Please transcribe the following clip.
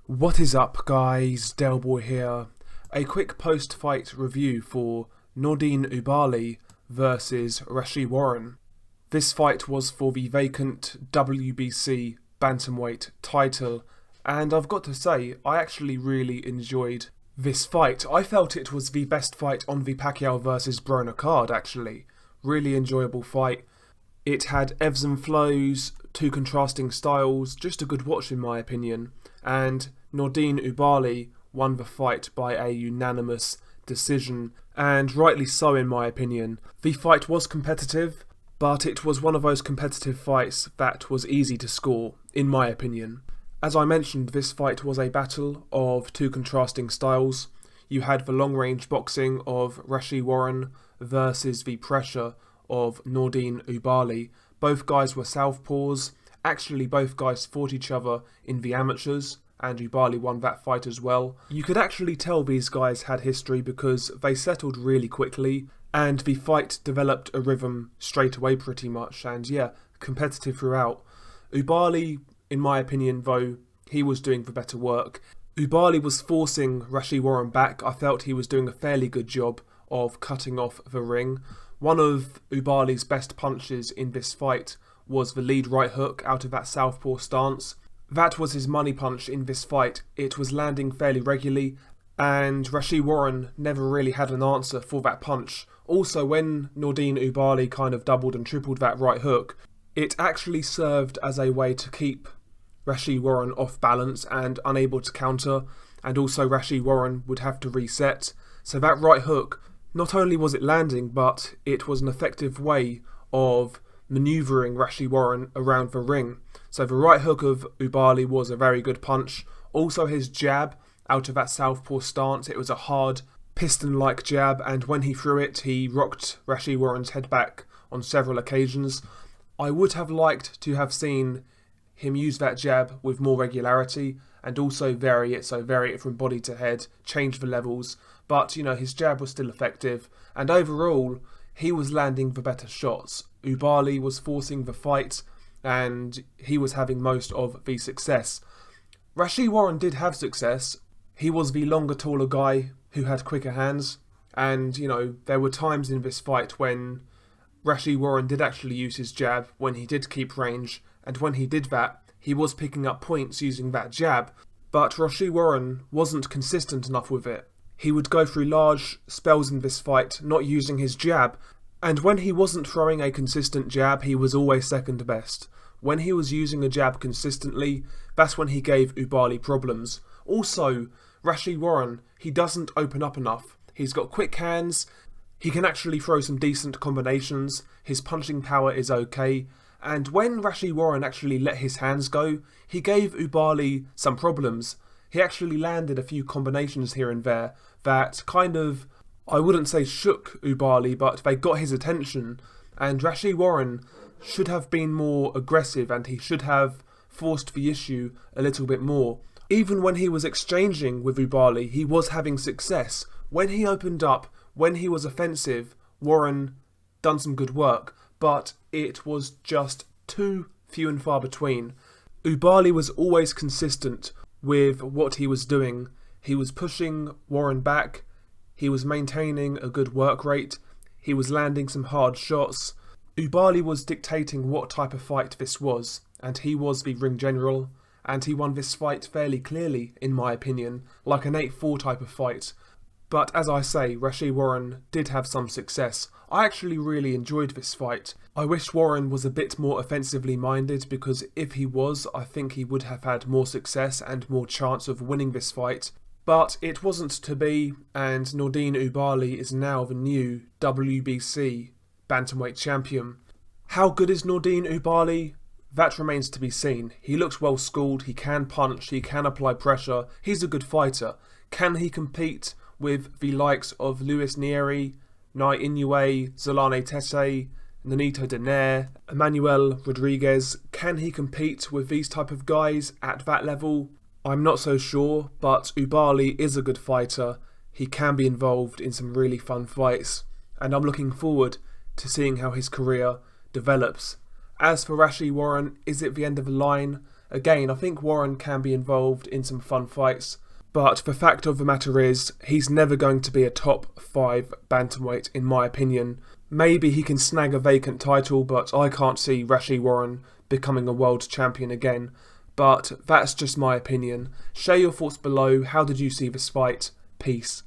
What is up, guys? Delboy here. A quick post-fight review for Nordine Oubaali versus Raschi WARREN. This fight was for the vacant WBC bantamweight title, and I've got to say, I actually really enjoyed this fight. I felt it was the best fight on the Pacquiao versus Broner card, actually. Really enjoyable fight. It had ebbs and flows, two contrasting styles, just a good watch in my opinion, and Nordine Oubaali won the fight by a unanimous decision, and rightly so in my opinion. The fight was competitive, but it was one of those competitive fights that was easy to score, in my opinion. As I mentioned, this fight was a battle of two contrasting styles. You had the long-range boxing of Raschi WARREN versus the pressure of Nordine Oubaali. Both guys were southpaws. Actually, both guys fought each other in the amateurs, and Oubaali won that fight as well. You could actually tell these guys had history because they settled really quickly, and the fight developed a rhythm straight away pretty much, and yeah, competitive throughout. Oubaali, in my opinion though, he was doing the better work. Oubaali was forcing Raschi WARREN back. I felt he was doing a fairly good job of cutting off the ring. One of Oubaali's best punches in this fight was the lead right hook out of that southpaw stance. That was his money punch in this fight. It was landing fairly regularly, and Raschi WARREN never really had an answer for that punch. Also, when Nordine Oubaali kind of doubled and tripled that right hook, it actually served as a way to keep Raschi WARREN off balance and unable to counter, and also Raschi WARREN would have to reset. So that right hook, not only was it landing, but it was an effective way of manoeuvring Raschi WARREN around the ring. So the right hook of Oubaali was a very good punch. Also his jab out of that southpaw stance, it was a hard piston-like jab, and when he threw it, he rocked Raschi WARREN's head back on several occasions. I would have liked to have seen him use that jab with more regularity and also vary it from body to head, change the levels, but you know, his jab was still effective, and overall he was landing the better shots. Oubaali was forcing the fight and he was having most of the success. Raschi WARREN did have success. He was the longer, taller guy who had quicker hands, and you know, there were times in this fight when Raschi WARREN did actually use his jab, when he did keep range, and when he did that, he was picking up points using that jab, but Raschi WARREN wasn't consistent enough with it. He would go through large spells in this fight not using his jab, and when he wasn't throwing a consistent jab, he was always second best. When he was using a jab consistently, that's when he gave Oubaali problems. Also, Raschi WARREN, he doesn't open up enough. He's got quick hands, he can actually throw some decent combinations, his punching power is okay, and when Raschi WARREN actually let his hands go, he gave Oubaali some problems. He actually landed a few combinations here and there that kind of, I wouldn't say shook Oubaali, but they got his attention, and Raschi WARREN should have been more aggressive and he should have forced the issue a little bit more. Even when he was exchanging with Oubaali, he was having success. When he opened up, when he was offensive, WARREN done some good work, but it was just too few and far between. Oubaali was always consistent with what he was doing. He was pushing WARREN back, he was maintaining a good work rate, he was landing some hard shots. Oubaali was dictating what type of fight this was, and he was the ring general, and he won this fight fairly clearly, in my opinion, like an 8-4 type of fight. But as I say, Raschi WARREN did have some success. I actually really enjoyed this fight. I wish WARREN was a bit more offensively minded, because if he was, I think he would have had more success and more chance of winning this fight. But it wasn't to be, and Nordine Oubaali is now the new WBC bantamweight champion. How good is Nordine Oubaali? That remains to be seen. He looks well schooled, he can punch, he can apply pressure, he's a good fighter. Can he compete with the likes of Luis Nery, Nai Inoue, Zolane Tete, Nonito Donaire, Emmanuel Rodriguez? Can he compete with these type of guys at that level? I'm not so sure, but Oubaali is a good fighter. He can be involved in some really fun fights, and I'm looking forward to seeing how his career develops. As for Raschi WARREN, is it the end of the line? Again, I think Warren can be involved in some fun fights, but the fact of the matter is, he's never going to be a top 5 bantamweight in my opinion. Maybe he can snag a vacant title, but I can't see Rau'Shee Warren becoming a world champion again. But that's just my opinion. Share your thoughts below. How did you see this fight? Peace.